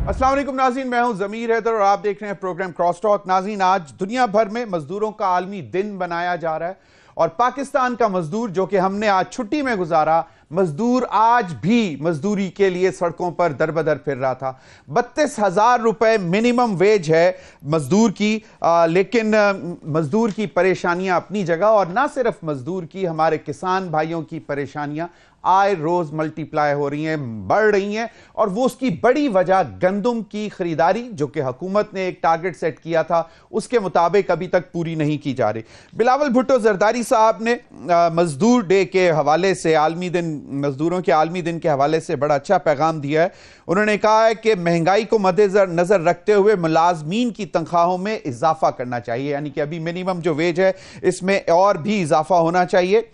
अस्सलाम वालेकुम नाज़रीन, मैं हूं ज़मीर हैदर और आप देख रहे हैं प्रोग्राम क्रॉस टॉक। नाज़रीन, आज दुनिया भर में मजदूरों का आलमी दिन बनाया जा रहा है और पाकिस्तान का मजदूर, जो कि हमने आज छुट्टी में गुजारा, मजदूर आज भी मजदूरी के लिए सड़कों पर दर बदर फिर रहा था। 32,000 रुपए मिनिमम वेज है मजदूर की, लेकिन मजदूर की परेशानियां अपनी जगह, और ना सिर्फ मजदूर की, हमारे किसान भाइयों की परेशानियां आए रोज मल्टीप्लाई हो रही हैं, बढ़ रही हैं। और वो उसकी बड़ी वजह गंदम की खरीदारी, जो कि हुकूमत ने एक टारगेट सेट किया था, उसके मुताबिक अभी तक पूरी नहीं की जा रही। बिलावल भुट्टो जरदारी साहब ने मजदूर डे के हवाले से, आलमी दिन, मजदूरों के आलमी दिन के हवाले से बड़ा अच्छा पैगाम दिया है। उन्होंने कहा है कि महंगाई को मद्देनजर रखते हुए मुलाजमीन की तनख्वाहों में इजाफा करना चाहिए, यानी कि अभी मिनिमम जो वेज है इसमें और भी इजाफा होना चाहिए।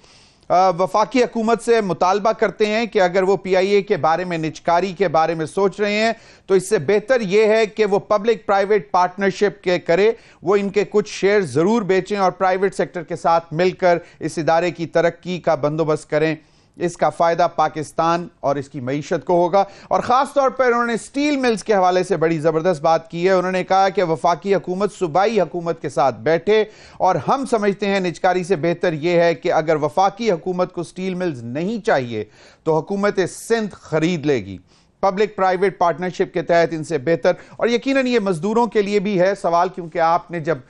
वफाकी हुकूमत से मुतालबा करते हैं कि अगर वो PIA के बारे में, निजकारी के बारे में सोच रहे हैं, तो इससे बेहतर यह है कि वो पब्लिक प्राइवेट पार्टनरशिप के करे, वो इनके कुछ शेयर जरूर बेचें और प्राइवेट सेक्टर के साथ मिलकर इस इदारे की तरक्की का बंदोबस्त करें। इसका फायदा पाकिस्तान और इसकी मईशत को होगा। और खास तौर पर उन्होंने स्टील मिल्स के हवाले से बड़ी जबरदस्त बात की है। उन्होंने कहा कि वफाकी हुकूमत सूबाई हुकूमत के साथ बैठे, और हम समझते हैं निजकारी से बेहतर यह है कि अगर वफाकी हुकूमत को स्टील मिल्स नहीं चाहिए तो हुकूमत सिंध खरीद लेगी पब्लिक प्राइवेट पार्टनरशिप के तहत इनसे बेहतर। और यकीनन ये मजदूरों के लिए भी है सवाल, क्योंकि आपने जब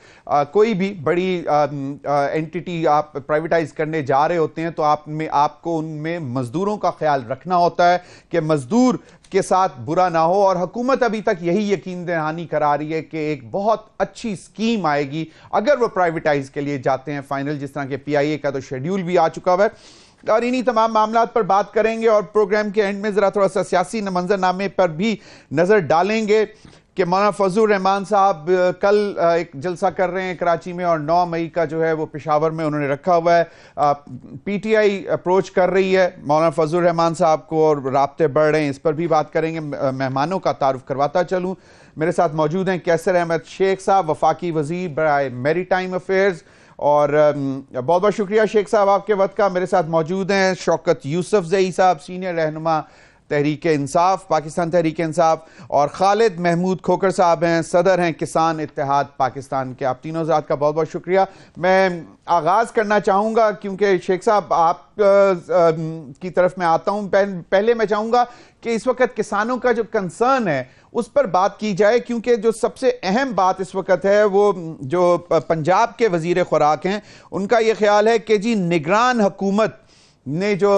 कोई भी बड़ी एंटिटी आप प्राइवेटाइज करने जा रहे होते हैं तो आपको उनमें मजदूरों का ख्याल रखना होता है कि मजदूर के साथ बुरा ना हो। और हुकूमत अभी तक यही यकीन दहानी करा रही है कि एक बहुत अच्छी स्कीम आएगी अगर वो प्राइवेटाइज के लिए जाते हैं फाइनल, जिस तरह के PIA का तो शेड्यूल भी आ चुका है। और इन्हीं तमाम मामलात पर बात करेंगे और प्रोग्राम के एंड में जरा थोड़ा सा सियासी मंजरनामे पर भी नजर डालेंगे कि मौलाना फजलुर रहमान साहब कल एक जलसा कर रहे हैं कराची में, और 9 मई का जो है वो पेशावर में उन्होंने रखा हुआ है। PTI अप्रोच कर रही है मौलाना फजलुर रहमान साहब को और राब्ते बढ़ रहे हैं, इस पर भी बात करेंगे। मेहमानों का तारुफ करवाता चलूँ, मेरे साथ मौजूद हैं कैसर अहमद शेख साहब, वफाकी वजीर बराए मैरीटाइम अफेयर्स, और बहुत बहुत शुक्रिया शेख साहब आपके वक्त का। मेरे साथ मौजूद हैं शौकत यूसुफ जई साहब, सीनियर रहनुमा तहरीक इंसाफ, पाकिस्तान तहरीक इंसाफ, और खालिद महमूद खोकर साहब हैं, सदर हैं किसान इत्तेहाद पाकिस्तान के। आप तीनों ज़ात का बहुत बहुत शुक्रिया। मैं आगाज़ करना चाहूँगा, क्योंकि शेख साहब आप की तरफ मैं आता हूँ, पहले मैं चाहूँगा कि इस वक्त किसानों का जो कंसर्न है उस पर बात की जाए, क्योंकि जो सबसे अहम बात इस वक्त है वो जो पंजाब के वजीर खुराक हैं, उनका ये ख्याल है कि जी निगरान हुकूमत ने जो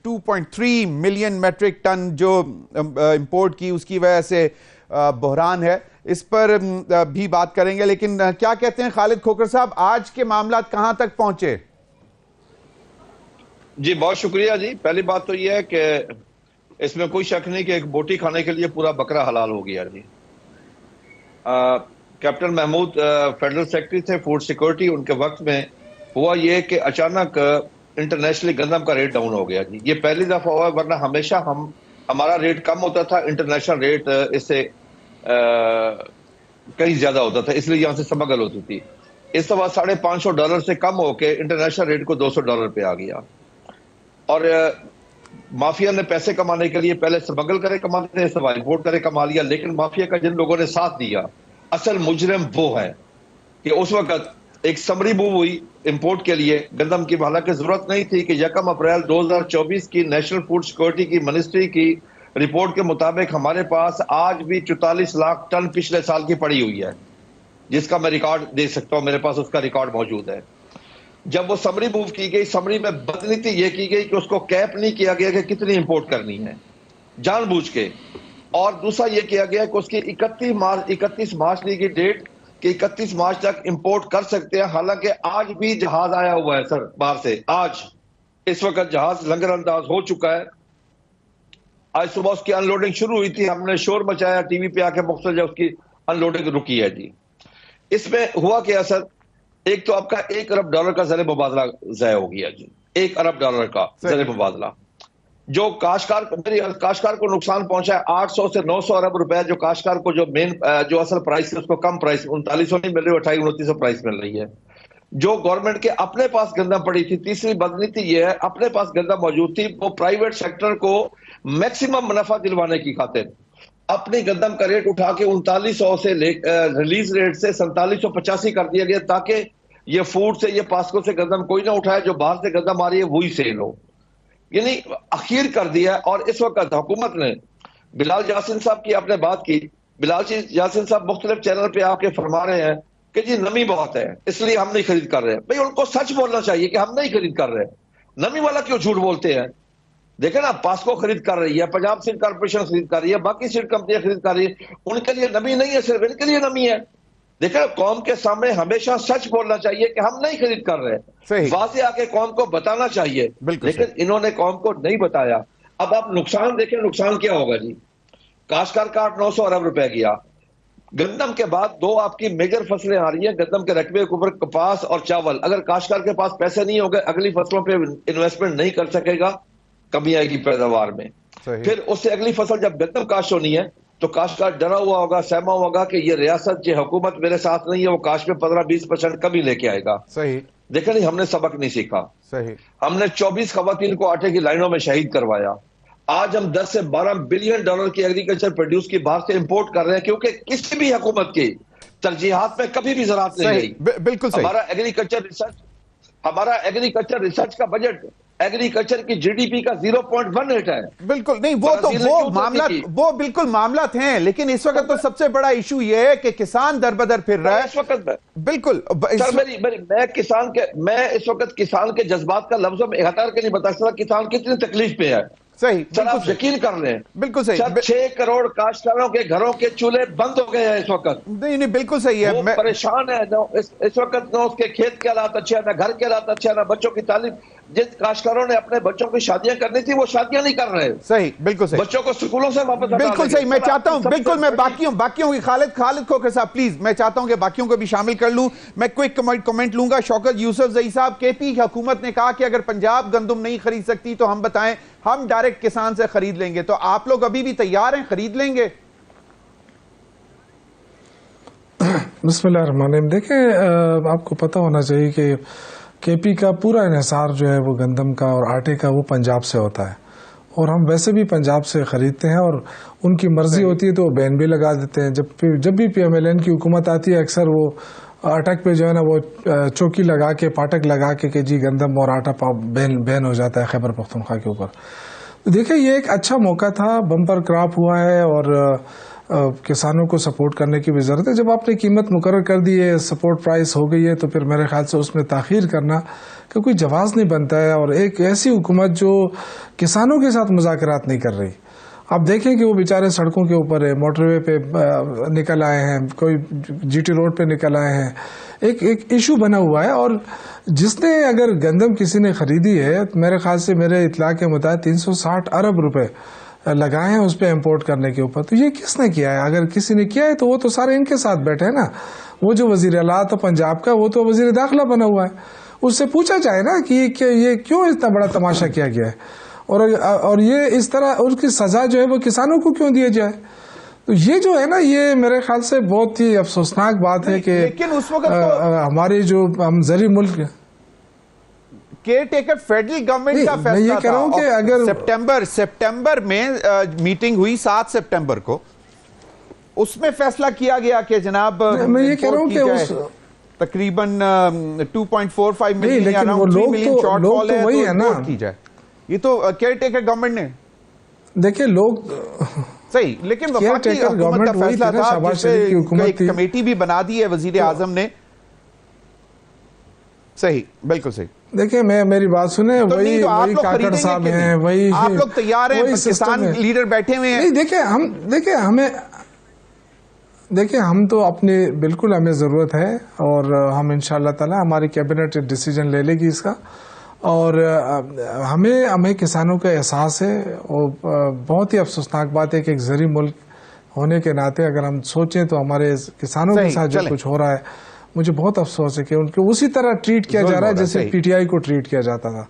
2.3 मिलियन मेट्रिक टन जो इंपोर्ट की, उसकी वजह से बहरान है। इस पर भी बात करेंगे, लेकिन क्या कहते हैं खालिद खोकर साहब, आज के मामला कहां तक पहुंचे? जी बहुत शुक्रिया जी। पहली बात तो यह है कि इसमें कोई शक नहीं कि एक बोटी खाने के लिए पूरा बकरा हलाल हो गया जी। कैप्टन महमूद फेडरल सेक्रेटरी थे फूड सिक्योरिटी, उनके वक्त में हुआ यह कि अचानक इंटरनेशनली गंदम का रेट डाउन हो गया जी। ये पहली दफा हुआ, वरना हमेशा हमारा रेट कम होता था, इंटरनेशनल रेट इससे कहीं ज्यादा होता था, इसलिए यहां से स्मगल होती थी। इस दफा $550 से कम होके इंटरनेशनल रेट को $200 पे आ गया। और माफिया ने पैसे कमाने के लिए पहले स्मगल करे कमाते थे, सब इंपोर्ट करे कमा लिया। लेकिन माफिया का जिन लोगों ने साथ दिया, असल मुजरिम वो है कि उस वक्त एक समरी मूव हुई इंपोर्ट के लिए गंदम की। हालांकि जरूरत नहीं थी कि 1 अप्रैल 2024 की नेशनल फूड सिक्योरिटी की मिनिस्ट्री की रिपोर्ट के मुताबिक हमारे पास आज भी 44 लाख टन पिछले साल की पड़ी हुई है, जिसका मैं रिकॉर्ड दे सकता हूं, मेरे पास उसका रिकॉर्ड मौजूद है। जब वो समरी मूव की गई, समरी में बदनीति यह की गई कि उसको कैप नहीं किया गया कि कितनी इंपोर्ट करनी है जानबूझ के। और दूसरा यह किया गया कि उसकी 31 मार्च ली गई डेट कि 31 मार्च तक इंपोर्ट कर सकते हैं। हालांकि आज भी जहाज आया हुआ है सर बाहर से, आज इस वक्त जहाज लंगर अंदाज हो चुका है। आज सुबह उसकी अनलोडिंग शुरू हुई थी, हमने शोर मचाया टीवी पे आके, मुख्तलिफ जगह उसकी अनलोडिंग रुकी है जी। इसमें हुआ क्या सर, एक तो आपका $1 अरब का ज़र मुबादला ज़ाया हो गया जी। $1 अरब का ज़र मुबादला, जो काश्तकार को नुकसान पहुंचा है। 800 से 900 अरब रुपए जो काश्तकार को जो मेन जो असल प्राइस है उसको कम प्राइस 3900 नहीं मिल रही, 2800-2900 प्राइस मिल रही है। जो गवर्नमेंट के अपने पास गंदम पड़ी थी, तीसरी बदनीति यह है, अपने पास गंदम मौजूद थी, वो प्राइवेट सेक्टर को मैक्सिमम मुनाफा दिलवाने की खातिर अपनी गंदम का रेट उठा के 3900 से रिलीज रेट से 4785 कर दिया गया, ताकि ये फूड से, ये पास्को से गंदम कोई ना उठाए, जो बाहर से गंदम आ रही है वही सेल हो, यानी अखीर कर दिया। और इस वक्त हुकूमत ने, बिलाल यासीन साहब की आपने बात की, बिलाल यासीन साहब मुख्तलिफ चैनल पे आके फरमा रहे हैं कि जी नमी बहुत है इसलिए हम नहीं खरीद कर रहे। भाई उनको सच बोलना चाहिए कि हम नहीं खरीद कर रहे, नमी वाला क्यों झूठ बोलते हैं? देखे ना, पास्को खरीद कर रही है, पंजाब सीड कॉर्पोरेशन खरीद कर रही है, बाकी सीड कंपनियां खरीद कर रही है, उनके लिए नमी नहीं है, सिर्फ इनके लिए नमी है। देखे ना, कौम के सामने हमेशा सच बोलना चाहिए कि हम नहीं खरीद कर रहे, वाज़े आके कौम को बताना चाहिए, लेकिन इन्होंने कौम को नहीं बताया। अब आप नुकसान देखें, नुकसान क्या होगा जी? काश्तकार का 900 अरब रुपए गया। गंदम के बाद दो आपकी मेजर फसलें आ रही हैं गंदम के रकबे के ऊपर, कपास और चावल। अगर काश्तकार के पास पैसे नहीं होंगे, अगली फसलों पे इन्वेस्टमेंट नहीं कर सकेगा, कमी आएगी पैदावार में। फिर उससे अगली फसल जब गंदम काश्त होनी है तो काश्तकार डरा हुआ होगा, सहमा होगा कि ये रियासत, ये हुकूमत मेरे साथ नहीं है, वो काश्त में 15-20% कमी लेके आएगा। सही। देखे नहीं, हमने सबक नहीं सीखा। सही। हमने 24 खवातीन को आटे की लाइनों में शहीद करवाया। आज हम 10 से 12 बिलियन डॉलर की एग्रीकल्चर प्रोड्यूस की बाहर से इंपोर्ट कर रहे हैं, क्योंकि किसी भी हुकूमत की तरजीहात में कभी भी ज़राअत नहीं रही। बिल्कुल सही। हमारा एग्रीकल्चर रिसर्च का बजट एग्रीकल्चर की जीडीपी का 0.18 है। बिल्कुल नहीं, वो मामला, वो बिल्कुल मामला हैं, लेकिन इस वक्त तो सबसे बड़ा इशू ये है कि किसान दरबदर फिर रहा है इस वक्त। बिल्कुल मैं इस वक्त किसान के जज्बात का लफ्जों में इकट्ठा करके नहीं बता सकता किसान कितनी तकलीफ पे है। सही, सर आप यकीन कर रहे हैं? बिल्कुल सही। 6 करोड़ काश्तकारों के घरों के चूल्हे बंद हो गए हैं इस वक्त। नहीं, बिल्कुल सही है। वो परेशान है इस वक्त, ना उसके खेत के हालात अच्छे हैं, ना घर के हालात अच्छे हैं, ना बच्चों की तालीम। जिस काश्तकारों ने अपने बच्चों की शादियां करनी थी वो शादियां नहीं कर रहे। सही, बिल्कुल सही। बच्चों को स्कूलों से वापस, बिल्कुल सही। मैं चाहता हूं, बिल्कुल मैं बाकियों की खालिद खोखर साहब प्लीज, मैं चाहता हूं कि बाकियों को भी शामिल कर लूं। मैं क्विक कमेंट लूंगा। शौकत यूसुफजई साहब, केपी हुकूमत ने कहा कि अगर पंजाब गंदम नहीं खरीद सकती तो हम बताएं, हम डायरेक्ट किसान से खरीद लेंगे, तो आप लोग अभी भी तैयार हैं, खरीद लेंगे? बिस्मिल्लाहिर्रहमानिर्रहीम। देखिए, आपको पता होना चाहिए कि केपी का पूरा इन्हिसार जो है वो गंदम का और आटे का वो पंजाब से होता है, और हम वैसे भी पंजाब से खरीदते हैं, और उनकी मर्जी होती है तो वो बैन भी लगा देते हैं। जब भी PMLN की हुकूमत आती है, अक्सर वो अटक पे जो है ना वो चौकी लगा के, फाटक लगा के जी गंदम और आटा बैन हो जाता है खैबर पख्तूनख्वा के ऊपर। तो देखिए, ये एक अच्छा मौका था, बम्पर क्रॉप हुआ है और किसानों को सपोर्ट करने की भी ज़रूरत है। जब आपने कीमत मुकर्रर कर दी है, सपोर्ट प्राइस हो गई है, तो फिर मेरे ख्याल से उसमें ताख़ीर करना का कोई जवाज़ नहीं बनता है। और एक ऐसी हुकूमत जो किसानों के साथ मुज़ाकरात नहीं कर रही, आप देखें कि वो बेचारे सड़कों के ऊपर है, मोटरवे पे निकल आए हैं, कोई GT रोड पे निकल आए हैं, एक इशू बना हुआ है। और जिसने अगर गंदम किसी ने खरीदी है, तो मेरे ख्याल से, मेरे इत्तला के मुताबिक 360 अरब रुपए लगाए हैं उस पर इम्पोर्ट करने के ऊपर। तो ये किसने किया है? अगर किसी ने किया है तो वो तो सारे इनके साथ बैठे हैं ना। वो जो वजीर आला था पंजाब का, वो तो वजीर दाखिला बना हुआ है, उससे पूछा जाए ना कि ये क्यों इतना बड़ा तमाशा किया गया है, और ये इस तरह उसकी सजा जो है वो किसानों को क्यों दिया जाए। तो ये जो है ना, ये मेरे ख्याल से बहुत ही अफसोसनाक बात है कि लेकिन उस वक्त हमारे जो हम ज़री मुल्क केयर टेकर फेडरल गवर्नमेंट का फैसला, मैं ये कह रहा हूं कि अगर सितंबर में मीटिंग हुई 7 सितंबर को, उसमें फैसला किया गया कि जनाब मैं ये कह रहा हूं कि उस तकरीबन 2.45 मिलियन या अराउंड 3 मिलियन शॉर्टफॉल है, वही है ना की जाए। ये तो केयर टेकर गवर्नमेंट ने, देखिए लोग सही, लेकिन वफाकी हुकूमत का फैसला था, जिसपे एक कमेटी भी बना दी है वजीर आजम ने। सही, बिल्कुल सही। देखिए, मेरी बात सुने, तो वही काकड़ साहब हैं, वही आप लोग तैयार हैं, किसान लीडर बैठे हुए हैं। नहीं, देखिए हम तो अपने, बिल्कुल हमें ज़रूरत है, और हम इंशाअल्लाह ताला हमारी कैबिनेट डिसीजन ले लेगी इसका, और हमें किसानों का एहसास है। और बहुत ही अफसोसनाक बात है कि एक ज़री मुल्क होने के नाते अगर हम सोचें तो हमारे किसानों के साथ जो कुछ हो रहा है, मुझे बहुत अफसोस है कि उनको उसी तरह ट्रीट किया जा रहा है जैसे PTI को ट्रीट किया जाता था।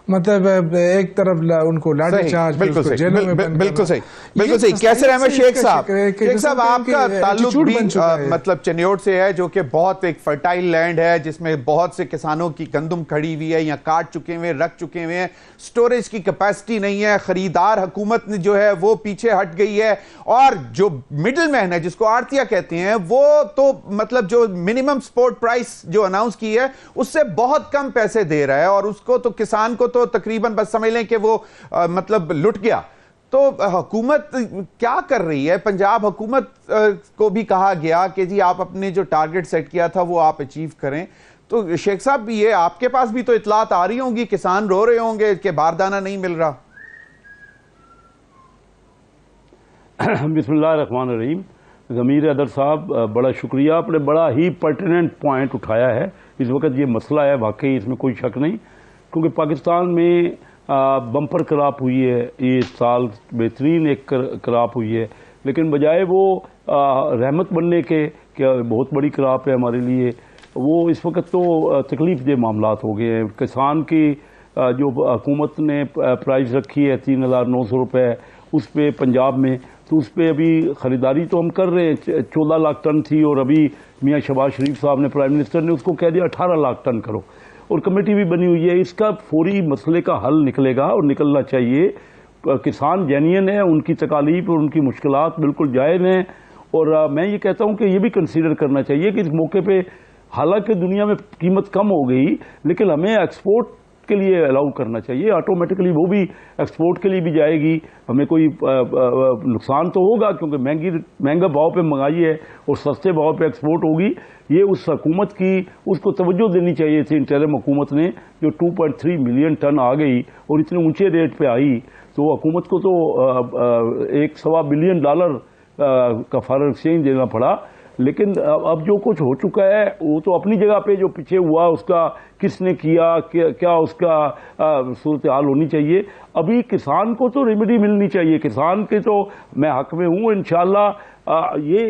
मतलब एक तरफ उनको लाठी चार्ज, बिल्कुल सही, जेलों में बंद बिल्कुल सही, करना। बिल्कुल सही। कैसर अहमद शेख साहब, आपका ताल्लुक भी मतलब चनियोट से है, जो कि बहुत एक फर्टाइल लैंड है, जिसमें बहुत से किसानों की गंदम खड़ी हुई है, यहाँ काट चुके हुए, रख चुके हुए हैं, स्टोरेज की कैपेसिटी नहीं है, खरीदार हुकूमत ने जो है वो पीछे हट गई है, और जो मिडिल मैन है, जिसको आड़तिया कहते हैं, वो तो मतलब जो मिनिमम सपोर्ट प्राइस जो अनाउंस की है उससे बहुत कम पैसे दे रहा है, और उसको तो किसान को तो तकरीबन बस समझ लें कि वो मतलब लुट गया। तो हुकूमत क्या कर रही है? पंजाब हुकूमत को भी कहा गया कि जी आप अपने जो टारगेट सेट किया था वो आप अचीव करें। तो शेख साहब, ये आपके पास भी तो इतलात आ रही होंगी, किसान रो रहे होंगे कि बारदाना नहीं मिल रहा। बिस्मिल्लाहिर्रहमानिर्रहीम। ज़मीर अदर साहब, बड़ा शुक्रिया, आपने बड़ा ही पर्टिनेंट पॉइंट उठाया है। इस वक्त ये मसला है, वाकई इसमें कोई शक नहीं, क्योंकि पाकिस्तान में बम्पर क्रॉप हुई है, ये साल बेहतरीन एक क्रॉप हुई है, लेकिन बजाय वो रहमत बनने के क्या बहुत बड़ी क्रॉप है हमारे लिए, वो इस वक्त तो तकलीफ दे मामलात हो गए हैं। किसान की जो हुकूमत ने प्राइस रखी है 3,900 रुपये उस पर पंजाब में, तो उस पर अभी ख़रीदारी तो हम कर रहे हैं, 14 लाख टन थी, और अभी मियाँ शहबाज शरीफ साहब ने, प्राइम मिनिस्टर ने उसको कह दिया 18 लाख टन करो, और कमेटी भी बनी हुई है। इसका फौरी मसले का हल निकलेगा और निकलना चाहिए। किसान जेन्युइन है, उनकी तकालीफ और उनकी मुश्किलात बिल्कुल जायज़ हैं, और मैं ये कहता हूँ कि ये भी कंसीडर करना चाहिए कि इस मौके पे हालांकि दुनिया में कीमत कम हो गई, लेकिन हमें एक्सपोर्ट के लिए अलाउ करना चाहिए, ऑटोमेटिकली वो भी एक्सपोर्ट के लिए भी जाएगी। हमें कोई नुकसान तो होगा, क्योंकि महंगा भाव पे मंगाई है और सस्ते भाव पे एक्सपोर्ट होगी। ये उस हुकूमत की, उसको तवज्जो देनी चाहिए थी इंटरिम हुकूमत ने, जो 2.3 मिलियन टन आ गई और इतने ऊंचे रेट पे आई, तो हुकूमत को तो $1.25 बिलियन का फॉरेन एक्सचेंज देना पड़ा। लेकिन अब जो कुछ हो चुका है वो तो अपनी जगह पे, जो पीछे हुआ उसका किसने किया, क्या उसका सूरत हाल होनी चाहिए। अभी किसान को तो रेमेडी मिलनी चाहिए, किसान के तो मैं हक में हूँ इंशाल्लाह। ये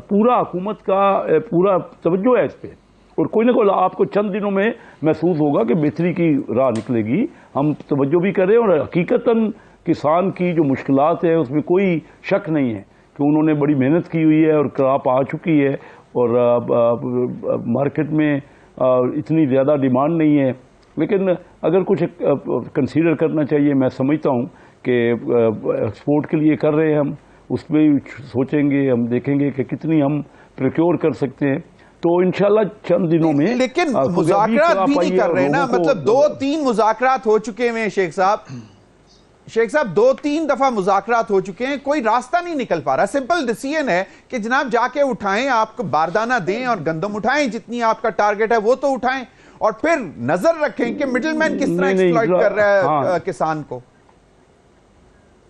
पूरा हुकूमत का पूरा तवज्जो है इस पर, और कोई ना कोई आपको चंद दिनों में महसूस होगा कि बेहतरी की राह निकलेगी। हम तवज्जो भी करें, और हकीकतन किसान की जो मुश्किलात है उसमें कोई शक नहीं है कि उन्होंने बड़ी मेहनत की हुई है, और क्रॉप आ चुकी है, और मार्केट में इतनी ज़्यादा डिमांड नहीं है। लेकिन अगर कुछ कंसीडर करना चाहिए, मैं समझता हूँ कि एक्सपोर्ट के लिए कर रहे हैं हम, उस पर सोचेंगे, हम देखेंगे कि कितनी हम प्रोक्योर कर सकते हैं, तो इंशाल्लाह चंद दिनों में। लेकिन मुज़ाकरात भी नहीं कर रहे ना, मतलब 2-3 मुज़ाकरात हो चुके हैं शेख साहब 2-3 दफा मुज़ाकरात हो चुके हैं, कोई रास्ता नहीं निकल पा रहा। सिंपल डिसीजन है कि जनाब जाके उठाएं, आपको बारदाना दें और गंदम उठाएं, जितनी आपका टारगेट है वो तो उठाएं, और फिर नजर रखें कि मिडिलमैन किस तरह एक्सप्लॉइट कर रहा है किसान को।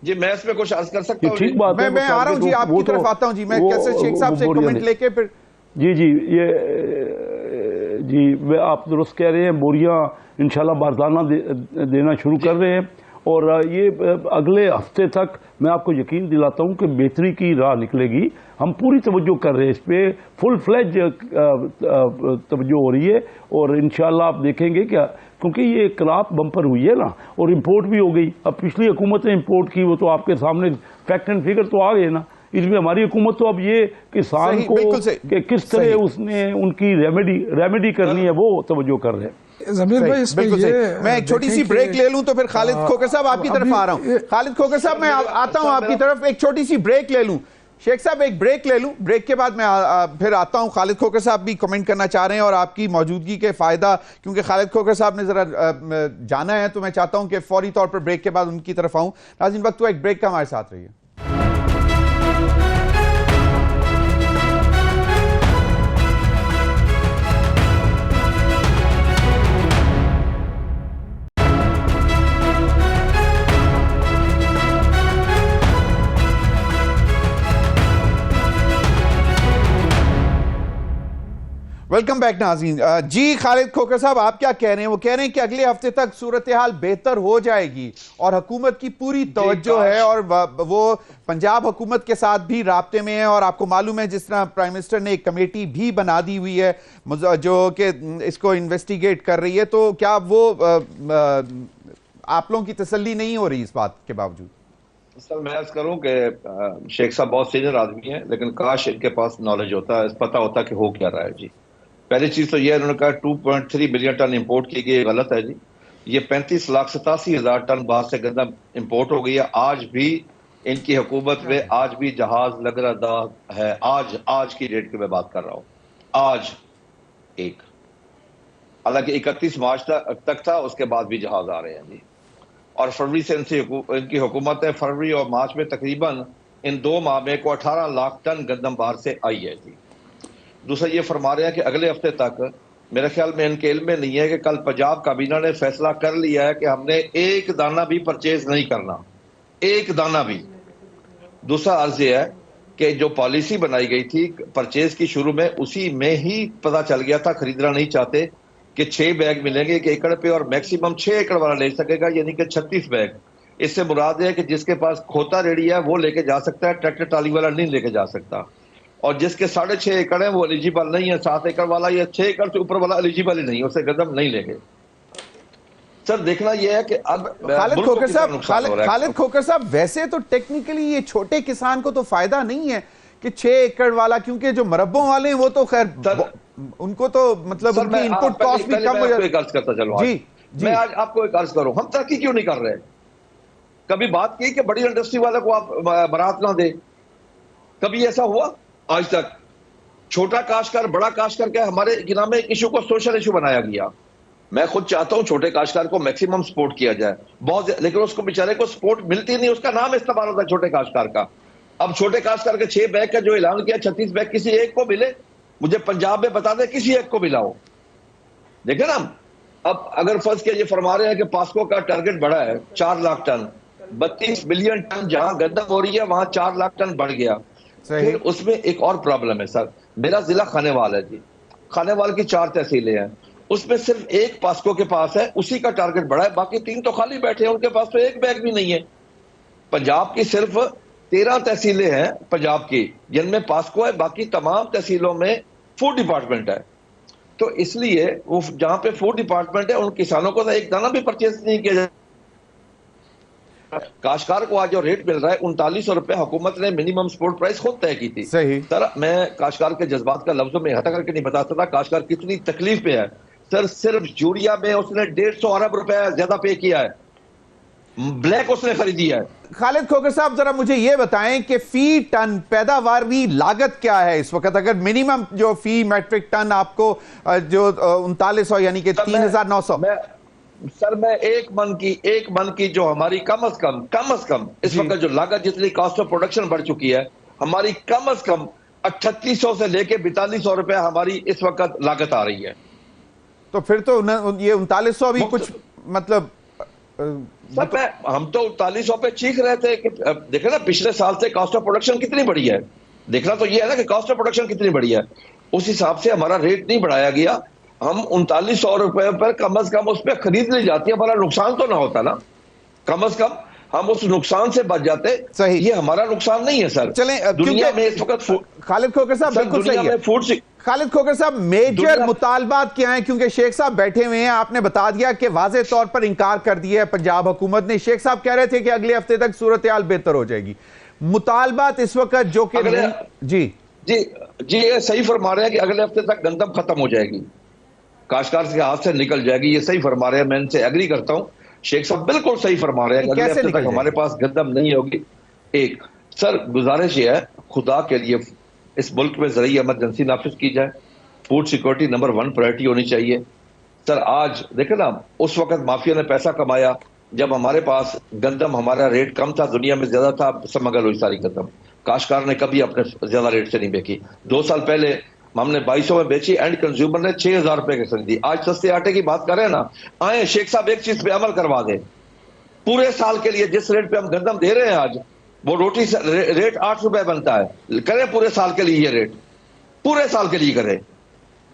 जी मैं इसमें कुछ अर्ज कर सकता हूँ? ठीक बात है, मैं आ रहा हूँ जी, आपकी तरफ आता हूँ जी, मैं कैसे शेख साहब से कमेंट लेके फिर। जी आप दुरुस्त कह रहे हैं, बोरियां इंशाल्लाह बारदाना देना शुरू कर रहे हैं, और ये अगले हफ्ते तक मैं आपको यकीन दिलाता हूँ कि बेहतरी की राह निकलेगी। हम पूरी तवज्जो कर रहे हैं इस पर, फुल फ्लेज तवज्जो हो रही है, और इंशाल्लाह आप देखेंगे क्या, क्योंकि ये क्रॉप बम्पर हुई है ना, और इंपोर्ट भी हो गई। अब पिछली हुकूमत ने इंपोर्ट की, वो तो आपके सामने फैक्ट एंड फिगर तो आ गए ना। इसमें हमारी हुकूमत तो अब ये किसान को कि किस तरह उसने उनकी रेमेडी करनी है वो तवज्जो कर रहे हैं। ज़मीर भाई, इसमें मैं एक छोटी सी ब्रेक ले लूं तो फिर खालिद खोकर साहब आपकी तरफ आ रहा हूं। खालिद खोकर साहब मैं आता हूं आपकी तरफ, एक छोटी सी ब्रेक ले लूं। शेख साहब एक ब्रेक ले लूं, ब्रेक के बाद मैं फिर आता हूं। खालिद खोकर साहब भी कमेंट करना चाह रहे हैं, और आपकी मौजूदगी के फायदा, क्योंकि खालिद खोकर साहब ने जरा जाना है, तो मैं चाहता हूं कि फौरी तौर पर ब्रेक के बाद उनकी तरफ आऊं। नाज़रीन, वक्त हुआ एक ब्रेक का, हमारे साथ रहिए। वेलकम बैक नाज़रीन। जी खालिद खोकर साहब, आप क्या कह रहे हैं? वो कह रहे हैं कि अगले हफ्ते तक सूरत हाल बेहतर हो जाएगी, और हुकूमत की पूरी तवज्जो है, और वो पंजाब हुकूमत के साथ भी राब्ते में है। और आपको मालूम है जिस तरह प्राइम मिनिस्टर ने एक कमेटी भी बना दी हुई है जो कि इसको इन्वेस्टिगेट कर रही है, तो क्या वो आप लोगों की तसल्ली नहीं हो रही इस बात के बावजूद? सर मैं अर्ज करूं कि शेख साहब बहुत सीनियर आदमी हैं, लेकिन काश इनके पास नॉलेज होता, पता होता कि हो क्या रहा है जी। पहली चीज तो यह, इन्होंने कहा 2.3 मिलियन टन इंपोर्ट की गई, गलत है जी। ये 35,87,000 टन बाहर से गंदम इंपोर्ट हो गई है। आज भी इनकी हुकूमत में आज भी जहाज लग रहा है। आज की डेट की मैं बात कर रहा हूं, आज एक, हालांकि 31 मार्च तक था, उसके बाद भी जहाज आ रहे हैं जी। और फरवरी से इनकी हुकूमत है, फरवरी और मार्च में तकरीबन इन 2 माह में को 18 लाख टन गंदम बाहर से आई है जी। दूसरा ये फरमा रहे हैं कि अगले हफ्ते तक, मेरे ख्याल में इनके इल्म में नहीं है कि कल पंजाब काबीना ने फैसला कर लिया है कि हमने एक दाना भी परचेज नहीं करना, एक दाना भी। दूसरा अर्ज यह है कि जो पॉलिसी बनाई गई थी परचेज की शुरू में, उसी में ही पता चल गया था, खरीदना नहीं चाहते, कि 6 बैग मिलेंगे 1 एकड़ पे और मैक्सिमम 6 एकड़ वाला ले सकेगा, यानी कि 36 बैग। इससे मुराद है कि जिसके पास खोता रेडी है वो लेके जा सकता है, ट्रैक्टर ट्राली वाला नहीं लेके जा सकता। और जिसके 6.5 एकड़ है वो एलिजिबल नहीं है, 7 एकड़ वाला या 6 एकड़ से ऊपर वाला एलिजिबल ही नहीं है, उसे गंदम नहीं लेंगे। सर देखना यह है कि अब खालिद खोकर साहब, वैसे तो टेक्निकली ये छोटे किसान को तो फायदा नहीं है कि 6 एकड़ वाला, क्योंकि जो मरब्बों वाले हैं वो तो खैर उनको तो मतलब उनकी इनपुट कॉस्ट भी कम हो जाती है। जी मैं आज आपको एक अर्ज करूं, हम तरक्की क्यों नहीं कर रहे? कभी बात की कि बड़ी इंडस्ट्री वाले को आप बरात ना दे? कभी ऐसा हुआ आज तक? छोटा काश्तकार बड़ा काश्तकार क्या, हमारे गिनाम एक इशू को सोशल इशू बनाया गया। मैं खुद चाहता हूं छोटे काश्तकार को मैक्सिमम सपोर्ट किया जाए, बहुत, लेकिन उसको बेचारे को सपोर्ट मिलती नहीं, उसका नाम इस्तेमाल होता है छोटे काश्तकार का। अब छोटे काश्तकार के 6 बैग का जो ऐलान किया, 36 बैग किसी एक को मिले, मुझे पंजाब में बता दे किसी एक को मिला हो। देखे ना, अब अगर फर्ज किया ये फरमा रहे हैं कि पास्को का टारगेट बढ़ा है 4 लाख टन, 32 मिलियन टन जहां गंदम हो रही है वहां 4 लाख टन बढ़ गया। फिर उसमें एक और प्रॉब्लम है सर, मेरा जिला खानेवाल है जी, खानेवाल की 4 तहसीलें हैं, उसमें सिर्फ एक पास्को के पास है, उसी का टारगेट बढ़ा है, बाकी 3 तो खाली बैठे हैं, उनके पास तो एक बैग भी नहीं है। पंजाब की सिर्फ 13 तहसीलें हैं पंजाब की, जिनमें पास्को है, बाकी तमाम तहसीलों में फूड डिपार्टमेंट है। तो इसलिए वो जहां पे फूड डिपार्टमेंट है, उन किसानों को तो एक दाना भी परचेज नहीं किया जाए। काश्तकार को आज जो रेट मिल रहा है 3900 रुपए, हुकूमत ने मिनिमम सपोर्ट प्राइस खुद तय की थी। सही। सर मैं काश्तकार के जज्बात का लफ्जों में हटा करके नहीं बता सकता काश्तकार कितनी तकलीफ में है। सर सिर्फ यूरिया में उसने 150 अरब रुपए ज्यादा पे किया है, ब्लैक उसने खरीदी है। खालिद खोकर साहब जरा मुझे यह बताएं कि फी टन पैदावारी लागत क्या है इस वक्त, अगर मिनिमम जो फी मेट्रिक टन आपको जो 3900 यानी कि 3900? सर मैं एक मन की जो हमारी कम अज कम इस वक्त जो लागत, जितनी कॉस्ट ऑफ प्रोडक्शन बढ़ चुकी है हमारी, कम अज कम 3800 से लेके 4200 रुपए हमारी इस वक्त लागत आ रही है। तो फिर तो ये 3900 भी कुछ मतलब सर हम तो 3900 पे चीख रहे थे कि देखे ना पिछले साल से कॉस्ट ऑफ प्रोडक्शन कितनी बढ़ी है, देखना तो ये है ना कि कॉस्ट ऑफ प्रोडक्शन कितनी बढ़ी है, उस हिसाब से हमारा रेट नहीं बढ़ाया गया। हम 3900 रुपए पर कम अज कम उस पर खरीद ली जाती है, हमारा नुकसान तो ना होता ना, कम अज कम हम उस नुकसान से बच जाते। सही, ये हमारा नुकसान नहीं है सर। चलें, दुनिया में इस वक्त खालिद खोकर साहब बिल्कुल सही है। खालिद खोकर साहब मेजर मुतालबात क्या हैं, क्योंकि शेख साहब बैठे हुए हैं, आपने बता दिया कि वाज़ेह तौर पर इंकार कर दिया है पंजाब हुकूमत ने। शेख साहब कह रहे थे कि अगले हफ्ते तक सूरत हाल बेहतर हो जाएगी। मुतालबात इस वक्त जो कि जी ये सही फरमा रहे हैं कि अगले हफ्ते तक गंदम खत्म हो जाएगी, काश्तकार के हाथ से निकल जाएगी, ये सही फरमा रहे हैं, मैं इनसे एग्री करता हूं। शेख साहब बिल्कुल सही फरमा रहे हैं, अगले हफ्ते तक हमारे पास गंदम नहीं होगी। एक सर गुजारिश ये है, खुदा के लिए इस मुल्क में ज़रूरी इमरजेंसी नाफिज की जाए, फूड सिक्योरिटी नंबर 1 प्रायोरिटी होनी चाहिए। सर आज देखे ना, उस वक्त माफिया ने पैसा कमाया जब हमारे पास गंदम, हमारा रेट कम था, दुनिया में ज्यादा था, स्मगल हुई सारी गंदम, काश्तकार ने कभी अपने ज्यादा रेट से नहीं बेची। 2 साल पहले हमने 2200 में बेची, एंड कंज्यूमर ने 6000 रुपए की खरीदी। आज सस्ते आटे की बात करें ना, आए शेख साहब एक चीज पे अमल करवा दे, पूरे साल के लिए जिस रेट पे हम गंदम दे रहे हैं आज, वो रोटी रेट 8 रुपए बनता है, करें पूरे साल के लिए ये रेट, पूरे साल के लिए करें।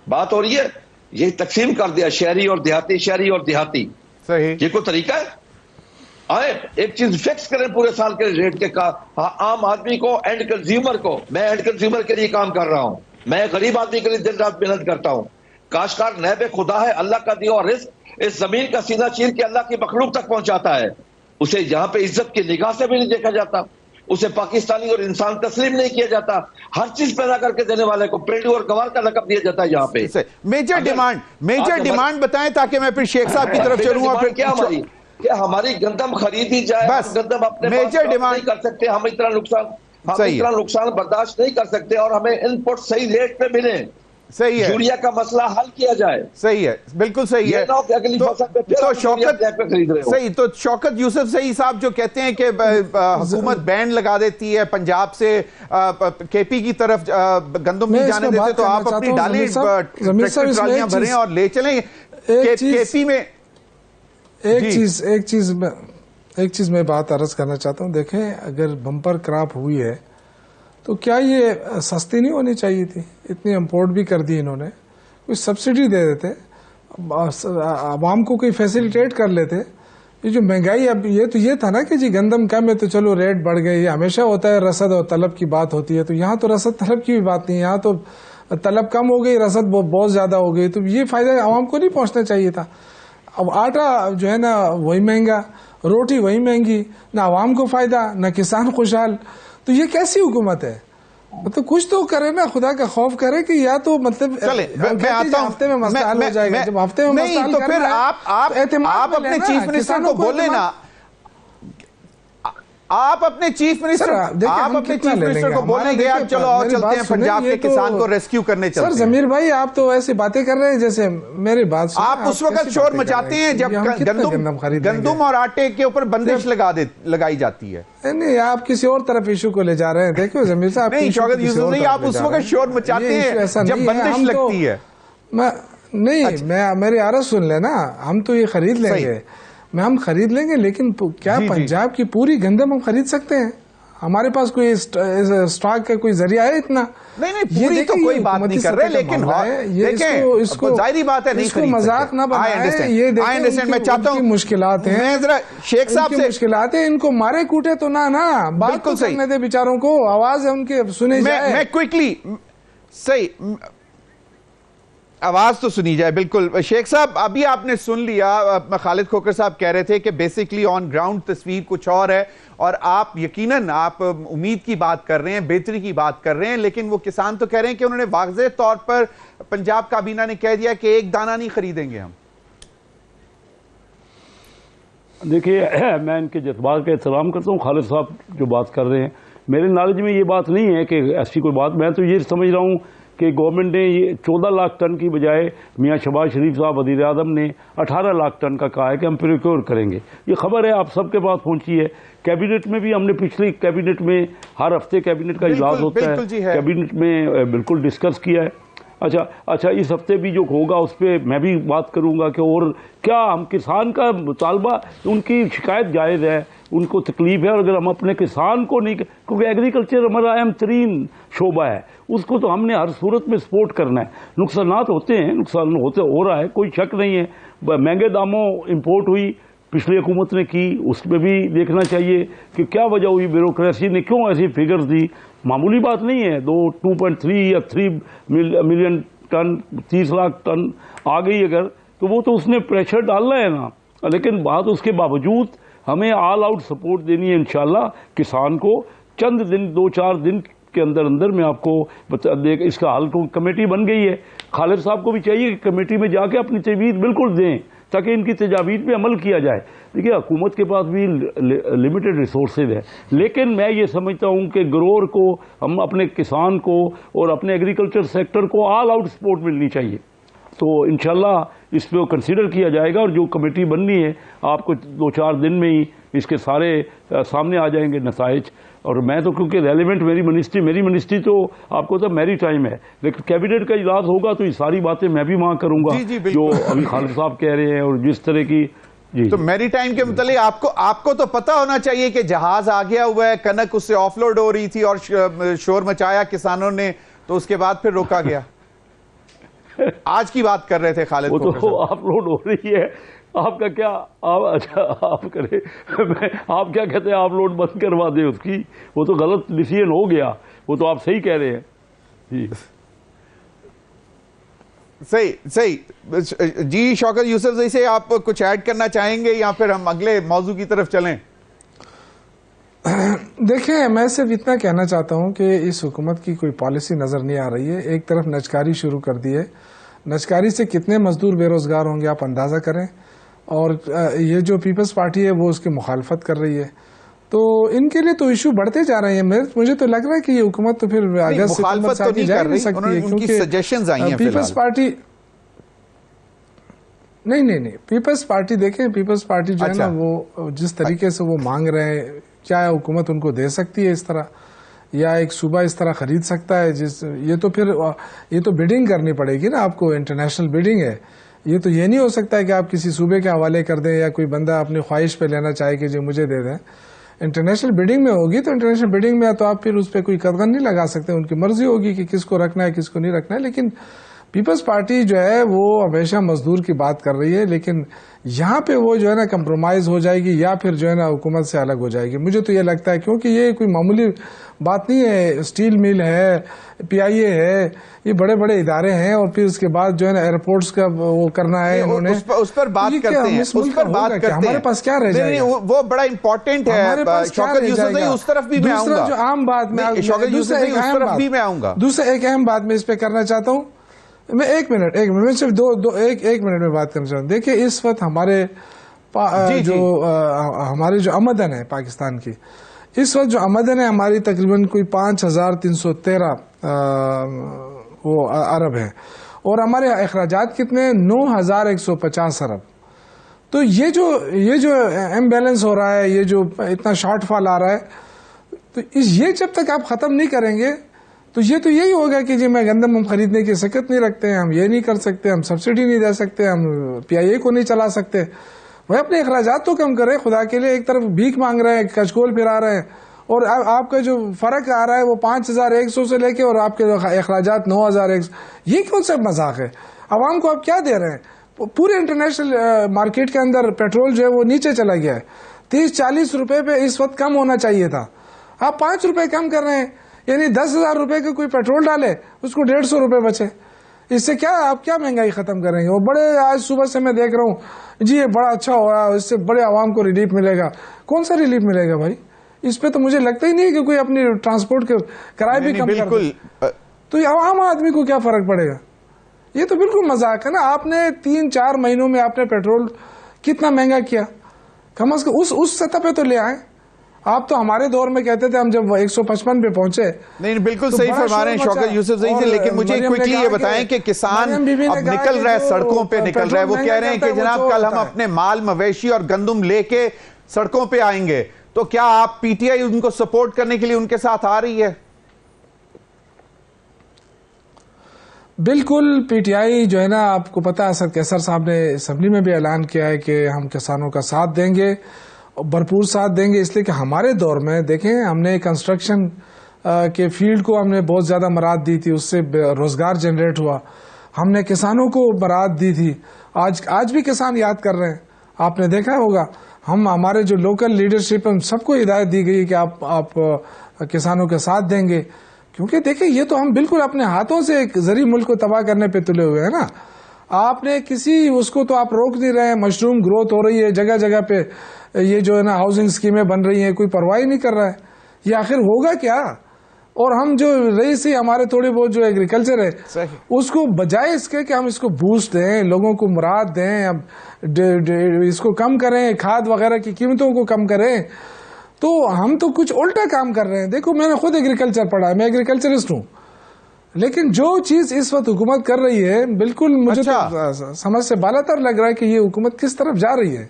बात हो रही है ये तकसीम कर दिया शहरी और देहाती, शहरी और देहाती, सही, ये कोई तरीका है? आए एक चीज फिक्स करें पूरे साल के रेट के का, आम आदमी को, एंड कंज्यूमर को। मैं एंड कंज्यूमर के लिए काम कर रहा हूं, मैं गरीब आदमी के लिए दिन रात मेहनत करता हूं। काश्तकार नैब खुदा है, अल्लाह का दिया और रिस्क इस जमीन का सीना चीर के अल्लाह की मखलूक तक पहुंचाता है। उसे यहाँ पे इज्जत की निगाह से भी नहीं देखा जाता, उसे पाकिस्तानी और इंसान तस्लीम नहीं किया जाता। हर चीज पैदा करके देने वाले को पेड़ू और गवार का लकब दिया जाता है। यहाँ पे मेजर डिमांड बताएं ताकि मैं फिर शेख साहब की तरफ चलूं। और फिर क्या हमारी गंदम खरीदी जाए? बस गंदम अपने मेजर डिमांड नहीं कर सकते, हम इतना नुकसान बर्दाश्त नहीं कर सकते, और हमें इनपुट सही रेट पे मिले। सही है, यूरिया का मसला हल किया जाए। सही है, बिल्कुल सही है। तो शौकत यूसुफ सही साहब जो कहते हैं कि हुकूमत बैन लगा देती है, पंजाब से केपी की तरफ गंदम नहीं जाने देते, तो आप अपनी डालें, ट्रैक्टर ट्रालियां भरें और ले चलें केपी में। एक चीज मैं बात अर्ज करना चाहता हूं। देखें, अगर बम्पर क्रॉप हुई है तो क्या ये सस्ती नहीं होनी चाहिए थी? इतनी इंपोर्ट भी कर दी इन्होंने, कोई सब्सिडी दे देते, आवाम को कोई फैसिलिटेट कर लेते। ये जो महंगाई, अब ये था ना कि जी गंदम कम है तो चलो रेट बढ़ गए। ये हमेशा होता है, रसद और तलब की बात होती है। तो यहाँ तो रसद तलब की भी बात नहीं है, यहाँ तो तलब कम हो गई, रसद बहुत ज्यादा हो गई। तो ये फायदा आवाम को नहीं पहुंचना चाहिए था। अब आटा जो है ना वही महंगा, रोटी वही महंगी, ना आवाम को फायदा, ना किसान खुशहाल। तो ये कैसी हुकूमत है? मतलब कुछ तो करे ना, खुदा का खौफ करे कि या तो मतलब चले मैं आता हूं, हफ्ते में मसला हल हो जाएगा। जब हफ्ते में नहीं तो फिर आप अपने चीफ मिनिस्टर को बोले ना, आप अपने चीफ मिनिस्टर को बोलेंगे आप चलो और चलते हैं पंजाब के किसान को रेस्क्यू करने चलते हैं। सर जमीर भाई, आप तो ऐसी बातें कर रहे हैं जैसे मेरी बात आप उस वक्त शोर मचाते हैं जब गंदम और आटे के ऊपर बंदिश लगाई जाती है। नहीं, आप किसी और तरफ इशू को ले जा रहे हैं। देखो जमीर साहब, नहीं शौकत यूसुफ नहीं, आप उस वक्त शोर मचाते हैं जब बंदिश लगती है। नहीं, मेरी आरज़ सुन लेना, हम तो ये खरीद लेंगे, हम खरीद लेंगे, लेकिन क्या पंजाब की पूरी गंदम हम खरीद सकते हैं? हमारे पास कोई स्टॉक का कोई जरिया है इतना? नहीं पूरी तो कोई बात नहीं कर रहे, लेकिन इसको जाहिर बात है नहीं खरीद मजाक ना बनाएं। ये देखिए, मैं चाहता हूँ मुश्किलात हैं, जरा शेख साहब से मुश्किलात है, इनको मारे कूटे तो ना बात तो करने दे बेचारों को, आवाज है उनके सुने जाए। मैं क्विकली सही आवाज तो सुनी जाए। बिल्कुल शेख साहब, अभी आपने सुन लिया, खालिद खोकर साहब कह रहे थे कि बेसिकली ऑन ग्राउंड तस्वीर कुछ और है, और आप यकीनन आप उम्मीद की बात कर रहे हैं, बेहतरी की बात कर रहे हैं, लेकिन वो किसान तो कह रहे हैं कि उन्होंने वाज़ेह तौर पर पंजाब काबीना ने कह दिया कि एक दाना नहीं खरीदेंगे हम। देखिए, मैं इनके जज्बात का एहतराम करता हूँ। खालिद साहब जो बात कर रहे हैं, मेरे नॉलेज में ये बात नहीं है कि ऐसी कोई बात। मैं तो ये समझ रहा हूँ कि गवर्नमेंट ने ये 14 लाख टन की बजाय मियां शहबाज शरीफ साहब वज़ीर आज़म ने 18 लाख टन का कहा है कि हम प्रोक्योर करेंगे। ये खबर है आप सबके पास पहुंची है। कैबिनेट में भी हमने पिछली कैबिनेट में, हर हफ्ते कैबिनेट का इजलास होता है, कैबिनेट में बिल्कुल डिस्कस किया है। अच्छा इस हफ्ते भी जो होगा उस पर मैं भी बात करूंगा कि और क्या हम किसान का मुतालबा, उनकी शिकायत जायज़ है, उनको तकलीफ है, और अगर हम अपने किसान को नहीं, क्योंकि एग्रीकल्चर हमारा अहम तरीन शोबा है, उसको तो हमने हर सूरत में सपोर्ट करना है। नुकसानात होते हैं, नुकसान हो रहा है, कोई शक नहीं है। महंगे दामों इंपोर्ट हुई, पिछली हुकूमत ने की, उसमें भी देखना चाहिए कि क्या वजह हुई, ब्यूरोक्रेसी ने क्यों ऐसी फिगर्स दी। मामूली बात नहीं है, 2.3 या 3 मिलियन टन, 30 लाख टन आ गई अगर, तो वो तो उसने प्रेशर डालना है ना। लेकिन बात उसके बावजूद हमें ऑल आउट सपोर्ट देनी है इंशाल्लाह किसान को। चंद दिन, 2-4 दिन के अंदर अंदर मैं आपको देख, इसका हल तो कमेटी बन गई है। खालिद साहब को भी चाहिए कि कमेटी में जाके अपनी तजवीज़ बिल्कुल दें ताकि इनकी तजावीज़ पे अमल किया जाए। देखिए, हुकूमत के पास भी लिमिटेड रिसोर्सेज है, लेकिन मैं ये समझता हूँ कि ग्रोअर को, हम अपने किसान को और अपने एग्रीकल्चर सेक्टर को ऑल आउट सपोर्ट मिलनी चाहिए। तो इंशाल्लाह इस पर कंसीडर किया जाएगा, और जो कमेटी बननी है आपको 2-4 दिन में ही इसके सारे सामने आ जाएंगे नताइज। और मैं तो क्योंकि रेलिवेंट मेरी मिनिस्ट्री तो आपको तो मैरी टाइम है, लेकिन कैबिनेट का इजलास होगा तो ये सारी बातें मैं भी वहाँ करूँगा जो अभी खालिद साहब कह रहे हैं, और जिस तरह की तो मैरी टाइम के मतलब आपको तो पता होना चाहिए कि जहाज आ गया हुआ है, कनक उससे ऑफलोड हो रही थी और शोर मचाया किसानों ने, तो उसके बाद फिर रोका गया। आज की बात कर रहे थे खालिद, वो तो ऑफलोड हो रही है। आपका क्या आप करें, आप क्या कहते हैं, आप लोड बंद करवा दें उसकी, वो तो गलत डिसीजन हो गया। वो तो आप सही कह रहे हैं जी। सही सही जी। शौकत यूसुफजई से आप कुछ ऐड करना चाहेंगे या फिर हम अगले मौजू की तरफ चलें? देखिए, मैं सिर्फ इतना कहना चाहता हूं कि इस हुकूमत की कोई पॉलिसी नजर नहीं आ रही है। एक तरफ नचकारी शुरू कर दी है, नचकारी से कितने मजदूर बेरोजगार होंगे आप अंदाजा करें, और ये जो पीपल्स पार्टी है वो उसकी मुखालफत कर रही है। तो इनके लिए तो इशू बढ़ते जा रहे हैं। मुझे तो लग रहा है कि ये हुकूमत तो फिर अगस्त सितंबर से आगे जा नहीं सकती है, क्योंकि पीपल्स पार्टी नहीं पीपल्स पार्टी देखें, पीपल्स पार्टी जो है ना वो जिस तरीके से वो मांग रहे हैं, क्या हुकूमत उनको दे सकती है इस तरह, या एक सूबा इस तरह खरीद सकता है? ये तो बिडिंग करनी पड़ेगी ना आपको, इंटरनेशनल बिडिंग है। ये तो ये नहीं हो सकता है कि आप किसी सूबे के हवाले कर दें या कोई बंदा अपनी ख्वाहिश पे लेना चाहे कि जो मुझे दे दें। इंटरनेशनल बिडिंग में होगी तो इंटरनेशनल बिडिंग में तो आप फिर उस पर कोई कदगन नहीं लगा सकते, उनकी मर्जी होगी कि किसको रखना है किसको नहीं रखना है। लेकिन पीपल्स पार्टी जो है वो हमेशा मजदूर की बात कर रही है, लेकिन यहाँ पे वो जो है ना कंप्रोमाइज हो जाएगी या फिर जो है ना हुकूमत से अलग हो जाएगी। मुझे तो ये लगता है, क्योंकि ये कोई मामूली बात नहीं है। स्टील मिल है, PIA है, ये बड़े बड़े इदारे हैं, और फिर उसके बाद जो है ना एयरपोर्ट्स का वो करना है इन्होंने। उस पर बात करते हैं, उस पर बात करते हैं। हमारे पास क्या रह जाएगा? वो बड़ा इंपॉर्टेंट है। शौकत यूसुफजई उस तरफ भी मैं आऊंगा। जो आम बात में शौकत यूसुफजई उस तरफ भी मैं आऊंगा। दूसरा एक अहम बात मैं इस पे करना चाहता हूँ। मैं एक मिनट मैं सिर्फ एक मिनट में बात करना चाहता हूँ। देखिए, इस वक्त हमारे हमारी जो आमदन है पाकिस्तान की, इस वक्त जो आमदन है हमारी तकरीबन कोई 5313 वो अरब है, और हमारे अखराजात कितने? 9150 अरब। तो ये जो इम्बैलेंस हो रहा है, ये जो इतना शॉर्टफॉल आ रहा है, तो ये जब तक आप खत्म नहीं करेंगे तो यही होगा कि जी मैं गंदम हम खरीदने की सकत नहीं रखते हैं, हम ये नहीं कर सकते, हम सब्सिडी नहीं दे सकते, हम PIA को नहीं चला सकते। वह अपने अखराजात तो कम करें खुदा के लिए। एक तरफ भीख मांग रहे हैं, कचकोल फिरा रहे हैं, और आपका जो फर्क आ रहा है वो 5100 से लेके और आपके अखराजात 9100। ये कौन सा मजाक है? आवाम को आप क्या दे रहे हैं? पूरे इंटरनेशनल मार्केट के अंदर पेट्रोल जो है वो नीचे चला गया है। 30-40 रुपए पे इस वक्त कम होना चाहिए था, आप 5 रुपए कम कर रहे हैं। यानी 10,000 रुपए का कोई पेट्रोल डाले उसको 150 रुपए बचे। इससे क्या आप क्या महंगाई खत्म करेंगे? और बड़े आज सुबह से मैं देख रहा हूँ जी ये बड़ा अच्छा हो रहा है, इससे बड़े आवाम को रिलीफ मिलेगा। कौन सा रिलीफ मिलेगा भाई? इस पे तो मुझे लगता ही नहीं कि कोई अपनी ट्रांसपोर्ट के किराए भी कम कर दे। तो आम आदमी को क्या फर्क पड़ेगा? ये तो बिल्कुल मजाक है ना। आपने 3-4 महीनों में आपने पेट्रोल कितना महंगा किया? कम अज कम उस सतह पे तो ले आए। आप तो हमारे दौर में कहते थे, हम जब 155 पे पहुंचे। नहीं, बिल्कुल सही फरमा रहे हैं शौकत यूसुफजई जी। लेकिन मुझे क्विकली ये बताएं कि किसान अब निकल रहे, सड़कों पे निकल रहे, वो कह रहे हैं कि जनाब कल हम अपने माल मवेशी और गंदम लेके सड़कों पे आएंगे, तो क्या आप PTI उनको सपोर्ट करने के लिए उनके साथ आ रही है? बिल्कुल, PTI जो है ना, आपको पता है असद कैसर साहब ने असेंबली में भी ऐलान किया है कि हम किसानों का साथ देंगे, भरपूर साथ देंगे। इसलिए कि हमारे दौर में देखें, हमने कंस्ट्रक्शन के फील्ड को हमने बहुत ज़्यादा मराद दी थी, उससे रोज़गार जनरेट हुआ। हमने किसानों को मराद दी थी। आज भी किसान याद कर रहे हैं, आपने देखा होगा। हमारे जो लोकल लीडरशिप है उन सबको हिदायत दी गई कि आप किसानों के साथ देंगे, क्योंकि देखिए ये तो हम बिल्कुल अपने हाथों से एक ज़रिए मुल्क को तबाह करने पे तुले हुए हैं ना। आपने किसी उसको तो आप रोक नहीं रहे हैं। मशरूम ग्रोथ हो रही है जगह जगह पे, ये जो है ना हाउसिंग स्कीमें बन रही हैं, कोई परवाह ही नहीं कर रहा है। ये आखिर होगा क्या? और हम जो रईस ही हमारे थोड़े बहुत जो एग्रीकल्चर है उसको बजाय इसके कि हम इसको बूस्ट दें, लोगों को मुराद दें, अब इसको कम करें, खाद वगैरह की कीमतों को कम करें, तो हम तो कुछ उल्टा काम कर रहे हैं। देखो, मैंने खुद एग्रीकल्चर पढ़ा है, मैं एग्रीकल्चरिस्ट हूँ, लेकिन जो चीज इस वक्त हुकूमत कर रही है बिल्कुल मुझे तो समझ से बालातर लग रहा है कि ये हुकूमत किस तरफ जा रही है।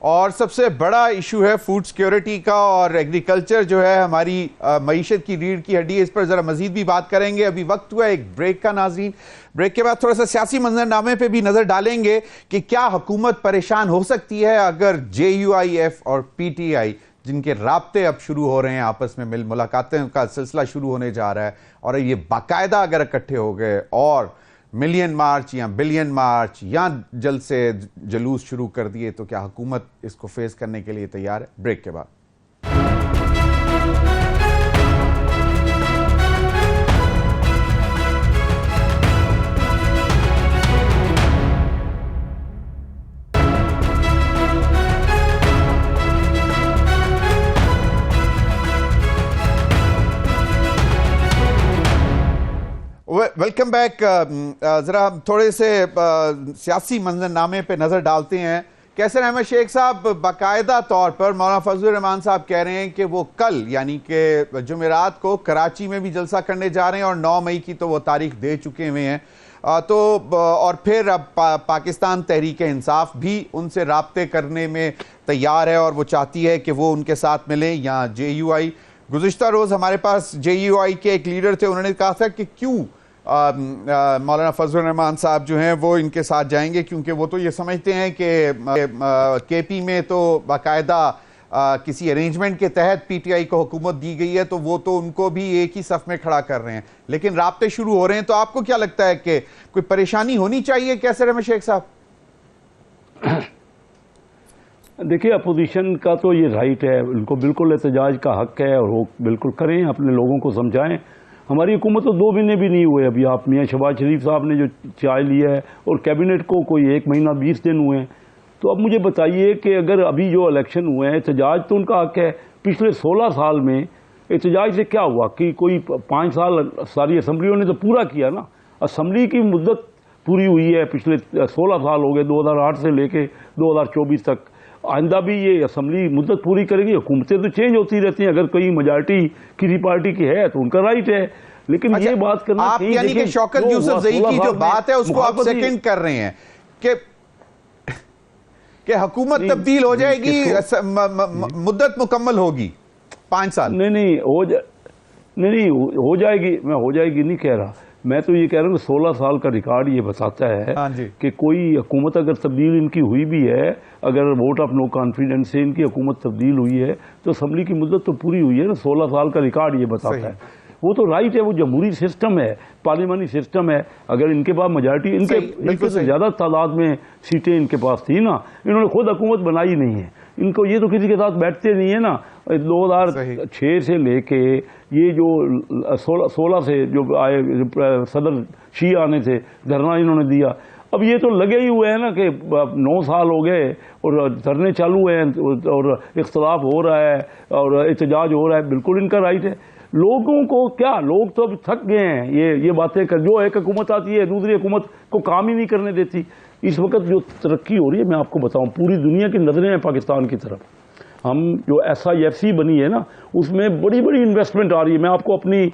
और सबसे बड़ा इशू है फूड सिक्योरिटी का, और एग्रीकल्चर जो है हमारी मईशत की रीढ़ की हड्डी है। इस पर जरा मजीद भी बात करेंगे। अभी वक्त हुआ एक ब्रेक का नाज़रीन। ब्रेक के बाद थोड़ा सा सियासी मंजरनामे पे भी नजर डालेंगे कि क्या हुकूमत परेशान हो सकती है अगर JUIF और PTI, जिनके राब्ते अब शुरू हो रहे हैं, आपस में मिल मुलाकातें का सिलसिला शुरू होने जा रहा है, और ये बाकायदा अगर इकट्ठे हो गए और मिलियन मार्च या बिलियन मार्च या जल्द से जलूस शुरू कर दिए, तो क्या हुकूमत इसको फेस करने के लिए तैयार है? ब्रेक के बाद। Welcome back. जरा थोड़े से सियासी मंजरनामे पे नजर डालते हैं। कैसर अहमद शेख साहब बाकायदा तौर पर मौलाना फजलुर रहमान साहब कह रहे हैं कि वो कल यानी कि जुमेरात को कराची में भी जलसा करने जा रहे हैं और 9 मई की तो वो तारीख दे चुके हुए हैं। तो और फिर अब पाकिस्तान तहरीक इंसाफ भी उनसे राब्ते करने में तैयार है और वो चाहती है कि वो उनके साथ मिलें या JUI। गुज़िश्ता रोज़ हमारे पास JUI के एक लीडर थे, उन्होंने कहा था कि क्यों मौलाना फजलुर रहमान साहब जो हैं वो इनके साथ जाएंगे, क्योंकि वो तो ये समझते हैं कि KP में तो बाकायदा किसी अरेंजमेंट के तहत PTI को हुकूमत दी गई है, तो वो तो उनको भी एक ही सफ में खड़ा कर रहे हैं। लेकिन राब्ते शुरू हो रहे हैं, तो आपको क्या लगता है कि कोई परेशानी होनी चाहिए कैसर अहमद शेख साहब? देखिए, अपोजिशन का तो ये राइट है, उनको बिल्कुल एहतजाज का हक है और वो बिल्कुल करें, अपने लोगों को समझाएं। हमारी हुकूमत तो 2 महीने भी नहीं हुए अभी। आप मियाँ शहबाज शरीफ साहब ने जो चाय लिया है और कैबिनेट को कोई 1 महीना 20 दिन हुए हैं। तो अब मुझे बताइए कि अगर अभी जो इलेक्शन हुए हैं, एहतजाज तो उनका हक है। पिछले 16 साल में एहतजाज से क्या हुआ कि कोई 5 साल सारी असम्बलियों ने तो पूरा किया ना। असम्बली की मुद्दत पूरी हुई है, पिछले 16 साल हो गए, 2008 से लेके 2024 तक। आइंदा भी ये असम्बली मुद्दत पूरी करेगी। हुकूमतें तो चेंज होती रहती हैं, अगर कोई मेजॉरिटी किसी पार्टी की है तो उनका राइट है। लेकिन ये बात करना आप यानी कि शौकत यूसुफजई की जो बात है उसको आप सेकंड कर रहे हैं कि हुकूमत तब्दील हो जाएगी, मुद्दत मुकम्मल होगी 5 साल? नहीं हो जाएगी। मैं हो जाएगी नहीं कह रहा, मैं तो ये कह रहा हूँ 16 साल का रिकॉर्ड ये बताता है कि कोई हुकूमत अगर तब्दील इनकी हुई भी है, अगर वोट ऑफ नो कॉन्फिडेंस से इनकी हुकूमत तब्दील हुई है तो असम्बली की मुद्दत तो पूरी हुई है ना। 16 साल का रिकॉर्ड ये बताता है। वो तो राइट है, वो जमहूरी सिस्टम है, पार्लियामानी सिस्टम है। अगर इनके पास मेजॉरिटी, इनके से ज़्यादा तादाद में सीटें इनके पास थी ना, इन्होंने खुद हुकूमत बनाई नहीं है। इनको ये तो किसी के साथ बैठते नहीं है ना। 2006 से लेके ये जो 16 से जो आए सदर शी आने थे, धरना इन्होंने दिया। अब ये तो लगे ही हुए हैं ना कि 9 साल हो गए और धरने चालू हैं और इख्तलाफ हो रहा है और एहतजाज हो रहा है। बिल्कुल इनका राइट है। लोगों को क्या, लोग तो अब थक गए हैं ये बातें कर। जो एक हुकूमत आती है दूसरी हुकूमत को काम ही नहीं करने देती। इस वक्त जो तरक्की हो रही है, मैं आपको बताऊं, पूरी दुनिया की नजरें हैं पाकिस्तान की तरफ। हम जो SIFC बनी है ना, उसमें बड़ी बड़ी इन्वेस्टमेंट आ रही है। मैं आपको अपनी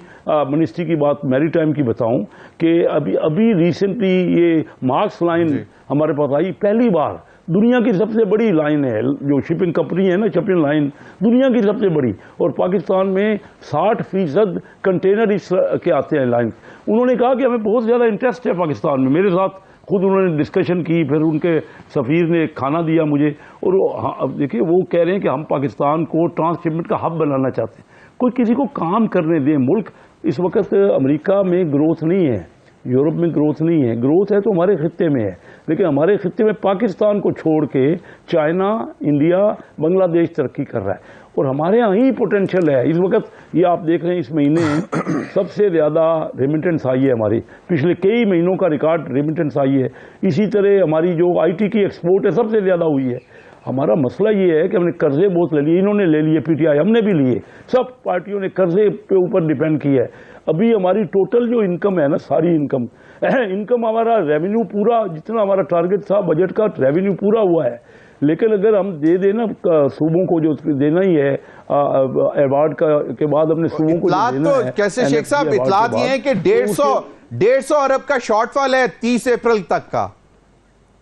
मिनिस्ट्री की बात, मैरीटाइम की बताऊं कि अभी रिसेंटली ये मार्क्स लाइन हमारे पास आई। पहली बार दुनिया की सबसे बड़ी लाइन है, जो शिपिंग कंपनी है ना, शिपिंग लाइन दुनिया की सबसे बड़ी, और पाकिस्तान में 60% कंटेनर इस के आते हैं लाइन। उन्होंने कहा कि हमें बहुत ज़्यादा इंटरेस्ट है पाकिस्तान में। मेरे साथ खुद उन्होंने डिस्कशन की, फिर उनके सफ़ीर ने खाना दिया मुझे। और अब देखिए, वो कह रहे हैं कि हम पाकिस्तान को ट्रांसशिपमेंट का हब बनाना चाहते हैं। कोई किसी को काम करने दें। मुल्क इस वक्त अमेरिका में ग्रोथ नहीं है, यूरोप में ग्रोथ नहीं है। ग्रोथ है तो हमारे खित्ते में है, लेकिन हमारे खित्ते में पाकिस्तान को छोड़ के चाइना, इंडिया, बांग्लादेश तरक्की कर रहा है और हमारे यहाँ ही पोटेंशियल है। इस वक्त ये आप देख रहे हैं, इस महीने सबसे ज़्यादा रेमिटेंस आई है हमारी, पिछले कई महीनों का रिकॉर्ड रेमिटेंस आई है। इसी तरह हमारी जो IT की एक्सपोर्ट है सबसे ज़्यादा हुई है। हमारा मसला ये है कि हमने कर्जे बहुत ले लिए, इन्होंने ले लिए, PTI हमने भी लिए, सब पार्टियों ने कर्जे पे ऊपर डिपेंड किया है। अभी हमारी टोटल जो इनकम है ना, सारी इनकम हमारा रेवेन्यू पूरा, जितना हमारा टारगेट था बजट का, रेवेन्यू पूरा हुआ है। लेकिन अगर हम दे देना सूबों को जो देना ही है अवार्ड के बाद, अपने सूबों को देना है। कैसे शेख साहब, इतलात ये है कि 150 अरब का शॉर्टफॉल है 30 अप्रैल तक का।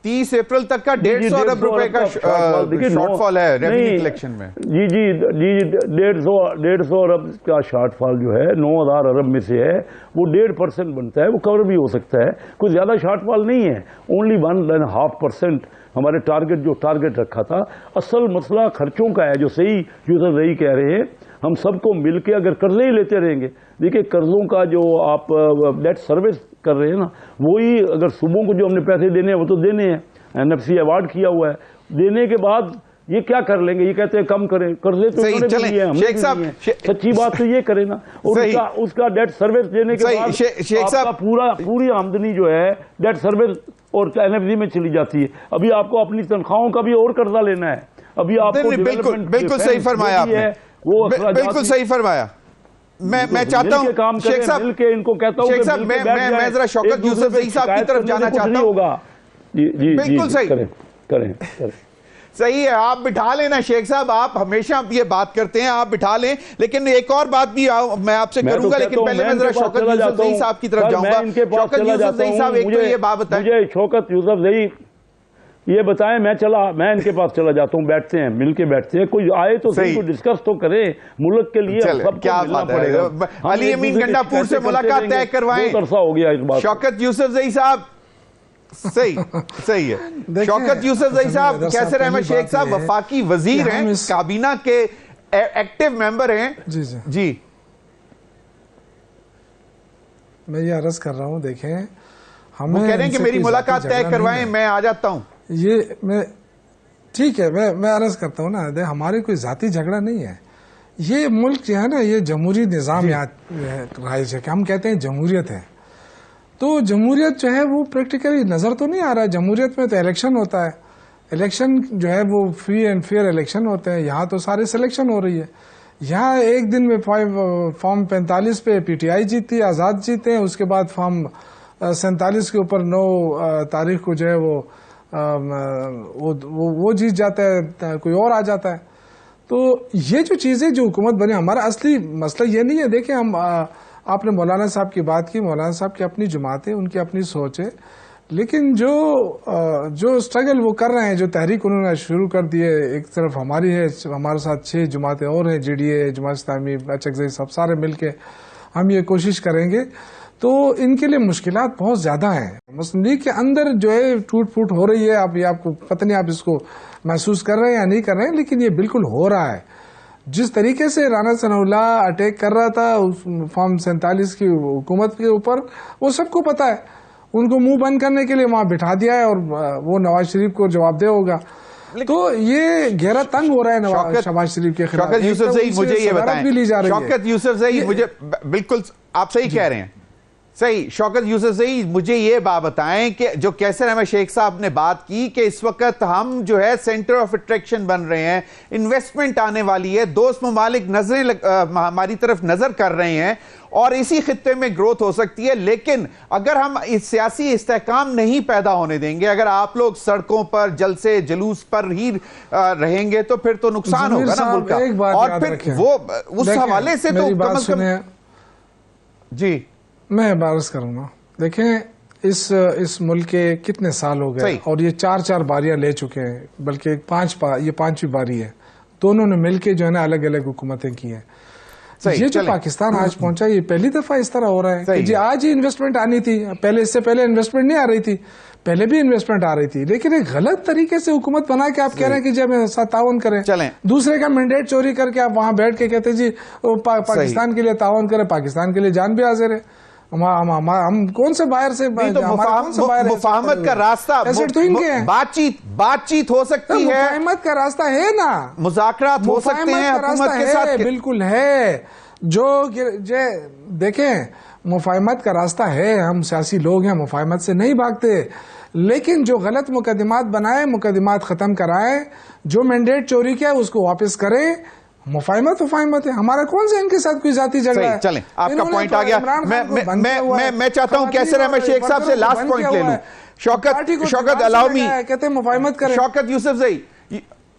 30 अप्रैल तक का 150 अरब रुपए का शॉर्टफॉल है रेवेन्यू कलेक्शन में। जी 150 अरब का शॉर्टफॉल जो है 9000 अरब में से है, वो 1.5% बनता है। वो कवर भी हो सकता है, कोई ज्यादा शॉर्टफॉल नहीं है, ओनली 1.5% हमारे टारगेट रखा था। असल मसला खर्चों का है, जो सही यूजर रही कह रहे हैं। हम सबको मिलके अगर कर्जे ही लेते रहेंगे, देखिए कर्जों का जो आप डेट सर्विस कर रहे हैं ना, वही अगर सूबों को जो हमने पैसे देने हैं वो तो देने हैं, NFC अवार्ड किया हुआ है। देने के बाद ये क्या कर लेंगे? ये कहते हैं कम करें, कर्जे तो उन्होंने भी लिए हैं, हमने भी लिए हैं। सच्ची बात तो ये करें ना, और उसका डेट सर्विस देने के बाद आपका पूरी आमदनी जो है डेट सर्विस और NFC में चली जाती है। अभी आपको अपनी तनख्वाहों का भी और कर्जा लेना है। अभी आपको बिल्कुल सही फरमाया आपने, वो बिल्कुल सही फरमाया। मैं चाहता हूं काम शेख साहब, मिलके इनको कहता हूं शेख साहब मैं जरा शौकत यूसुफ ज़ई साहब की तरफ जाना चाहता हूं। बिल्कुल सही, करें सही है, आप बिठा लेना शेख साहब, आप हमेशा ये बात करते हैं, आप बिठा लें। लेकिन एक और बात भी मैं आपसे करूंगा, लेकिन पहले मैं जरा शौकत यूसुफ ज़ई साहब की तरफ जाऊंगा। शौकत यूसुफ ज़ई साहब, एक तो ये बात बताएं, मुझे शौकत यूसुफ ज़ई ये बताएं, मैं इनके पास चला जाता हूं, बैठते हैं, मिलके बैठते हैं, कोई आए तो सही, कोई डिस्कस तो करे मुल्क के लिए, सबको क्या मिलना बात पड़ेगा। है। अली अमीन गंडापुर से मुलाकात तय करवाएं। बहुत अरसा हो गया इस बात। शौकत यूसुफ ज़ई साहब, सही है। शौकत यूसुफ ज़ई साहब, कैसर अहमद शेख साहब वफाकी वजीर हैं, काबीना के एक्टिव मेंबर हैं। जी मैं ये अर्ज कर रहा हूं, देखें हम कह रहे हैं कि मेरी मुलाकात तय करवाएं, मैं आ जाता हूं। ये मैं ठीक है, मैं अर्ज करता हूँ ना, हमारे कोई जाती झगड़ा नहीं है। ये मुल्क जो है ना, ये जमहूरी निज़ाम यहाँ राइज है कि हम कहते हैं जमहूरियत है, तो जमहूरियत जो है वो प्रैक्टिकली नज़र तो नहीं आ रहा है। जमहूरियत में तो इलेक्शन होता है, इलेक्शन जो है वो फ्री एंड फेयर इलेक्शन होते हैं। यहाँ तो सारे सिलेक्शन हो रही है। यहाँ एक दिन में फॉर्म 45 पे PTI जीती, आज़ाद जीते हैं, उसके बाद फॉर्म 47 के ऊपर 9 तारीख को जो है वो जीत जाता है, कोई और आ जाता है। तो ये जो चीज़ें जो हुकूमत बने, हमारा असली मसला ये नहीं है। देखिए हम आपने मौलाना साहब की बात की, मौलाना साहब की अपनी जमात है, उनकी अपनी सोच है, लेकिन जो स्ट्रगल वो कर रहे हैं, जो तहरीक उन्होंने शुरू कर दी है, एक तरफ हमारी है, हमारे साथ 6 जमातें और हैं, JDA, जमात इस्लामी, HXI, सब सारे मिलके हम ये कोशिश करेंगे। तो इनके लिए मुश्किलात बहुत ज़्यादा हैं। मुस्लिम लीग के अंदर जो है टूट फूट हो रही है। आप ये आपको पता नहीं आप इसको महसूस कर रहे हैं या नहीं कर रहे हैं, लेकिन ये बिल्कुल हो रहा है। जिस तरीके से राना सनाउल्लाह अटैक कर रहा था उस फॉर्म 47 की हुकूमत के ऊपर, वो सबको पता है। उनको मुंह बंद करने के लिए वहां बिठा दिया है और वो नवाज शरीफ को जवाबदेह होगा। तो ये गहरा तंग हो रहा है शहबाज शरीफ के खिलाफ। शौकत यूसुफ ज़ई, मुझे ये बताएं, शौकत यूसुफ ज़ई, मुझे बिल्कुल आप सही कह रहे हैं, सही। शौकत यूसुफ ज़ई, मुझे ये बात बताएं कि जो कैसर अहमद शेख साहब ने बात की कि इस वक्त हम जो है सेंटर ऑफ अट्रैक्शन बन रहे हैं, इन्वेस्टमेंट आने वाली है, दोस्त ममालिक हमारी तरफ नजर कर रहे हैं और इसी खित्ते में ग्रोथ हो सकती है। लेकिन अगर हम इस सियासी इस्तेहकाम नहीं पैदा होने देंगे, अगर आप लोग सड़कों पर जलसे जुलूस पर ही रहेंगे, तो फिर तो नुकसान होगा ना मुल्क का। और फिर वो उस हवाले से तो कम से कम जी मैं बारस करूंगा। देखें इस मुल्क के कितने साल हो गए और ये 4 बारियां ले चुके हैं, बल्कि ये 5वीं बारी है। दोनों ने मिलके जो है ना अलग अलग हुकूमतें की हैं। ये जो पाकिस्तान आज पहुंचा, ये पहली दफा इस तरह हो रहा है कि जी आज ही इन्वेस्टमेंट आनी थी, पहले इससे पहले इन्वेस्टमेंट नहीं आ रही थी, पहले भी इन्वेस्टमेंट आ रही थी, लेकिन एक गलत तरीके से हुकूमत बना के आप कह रहे हैं कि जब साथ ताउन करें, दूसरे का मैंडेट चोरी करके आप वहां बैठ के कहते जी पाकिस्तान के लिए ताउन करें, पाकिस्तान के लिए जान भी हाजिर है। हम कौन से बाहर से मुफाहमत का रास्ता तो इनके हैं। बातचीत हो सकती है, मुफाहमत का रास्ता है ना, मुज़ाकरात हो सकते हैं हुकूमत के साथ, बिल्कुल है। जो देखें मुफाहमत का रास्ता है, हम सियासी लोग हैं, मुफाहमत से नहीं भागते, लेकिन जो गलत मुकदमात बनाए, मुकदमात खत्म कराए, जो मैंडेट चोरी किया उसको वापस करें। मुफाहमत है, हमारा कौन सा इनके साथ कोई जाती झगड़ा है। चलें, आपका पॉइंट आ गया। मैं चाहता हूं कैसर अहमद शेख साहब से लास्ट पॉइंट ले लूं। शौकत अलाउमी कहते हैं मुफाहमत करें। शौकत यूसुफ ज़ई,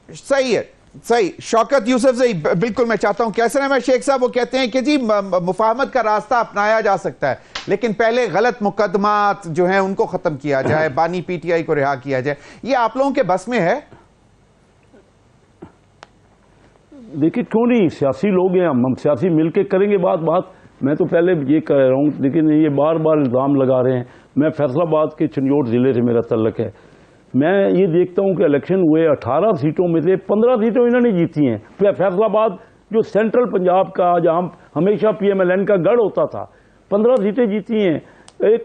सही है, सही। शौकत यूसुफ ज़ई, बिल्कुल मैं चाहता हूं कैसर अहमद शेख साहब वो कहते हैं कि जी मुफाहमत का रास्ता अपनाया जा सकता है, लेकिन पहले गलत मुकदमात जो हैं उनको खत्म किया जाए, बानी PTI को रिहा किया जाए। ये आप लोगों के बस में है? देखिए क्यों नहीं, सियासी लोग हैं, हम सियासी मिलके करेंगे बात। मैं तो पहले ये कह रहा हूँ, लेकिन ये बार बार इल्ज़ाम लगा रहे हैं। मैं फैसलाबाद के चंडियोट ज़िले से मेरा तल्लक है। मैं ये देखता हूँ कि इलेक्शन हुए 18 सीटों में से 15 सीटों इन्होंने जीती हैं। फैसलाबाद जो सेंट्रल पंजाब का जहाँ हमेशा PMLN का गढ़ होता था, 15 सीटें जीती हैं।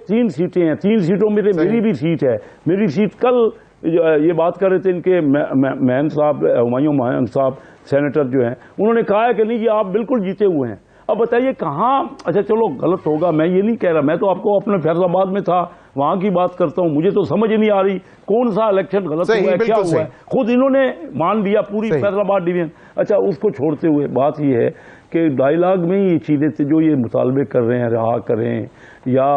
3 सीटें हैं, 3 सीटों में से मेरी भी सीट है। मेरी सीट कल ये बात कर रहे थे इनके महन साहब, हुमायूं महन साहब सेनेटर जो हैं, उन्होंने कहा है कि नहीं जी आप बिल्कुल जीते हुए हैं। अब बताइए कहाँ, अच्छा चलो गलत होगा, मैं ये नहीं कह रहा, मैं तो आपको अपने फैसलाबाद में था वहाँ की बात करता हूँ। मुझे तो समझ ही नहीं आ रही कौन सा इलेक्शन गलत हुआ है, क्या हुआ है, खुद इन्होंने मान लिया पूरी फैसलाबाद डिवीजन। अच्छा उसको छोड़ते हुए बात ये है कि डायलॉग में ये चीज़ें से जो ये मुतालबे कर रहे हैं रहा करें या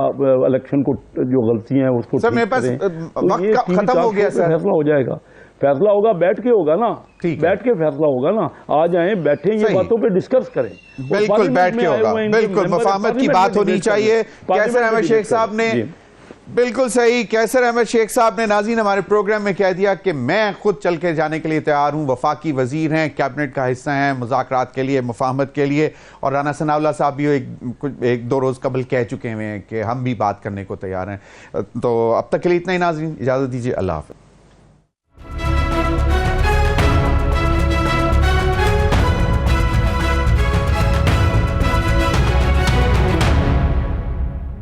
इलेक्शन को जो गलतियां हैं उसको सर मेरे पास वक्त खत्म हो गया सर। फैसला हो जाएगा, फैसला होगा बैठ के होगा ना, बैठ के फैसला होगा ना। आ जाएं, बैठे ये बातों पे डिस्कस करें, बिल्कुल बैठ के होगा, बिल्कुल मुफाहमत की बात होनी चाहिए। कैसर अहमद शेख साहब ने बिल्कुल सही, कैसर अहमद शेख साहब ने नाज़रीन हमारे प्रोग्राम में कह दिया कि मैं खुद चल के जाने के लिए तैयार हूं। वफाकी वजीर हैं, कैबिनेट का हिस्सा हैं मुज़ाकरात के लिए, मुफाहमत के लिए। और राना सनाउल्लाह साहब भी एक दो रोज़ कबल कह चुके हैं कि हम भी बात करने को तैयार हैं। तो अब तक के लिए इतना ही नाज़रीन, इजाज़त दीजिए, अल्लाह हाफ़िज़।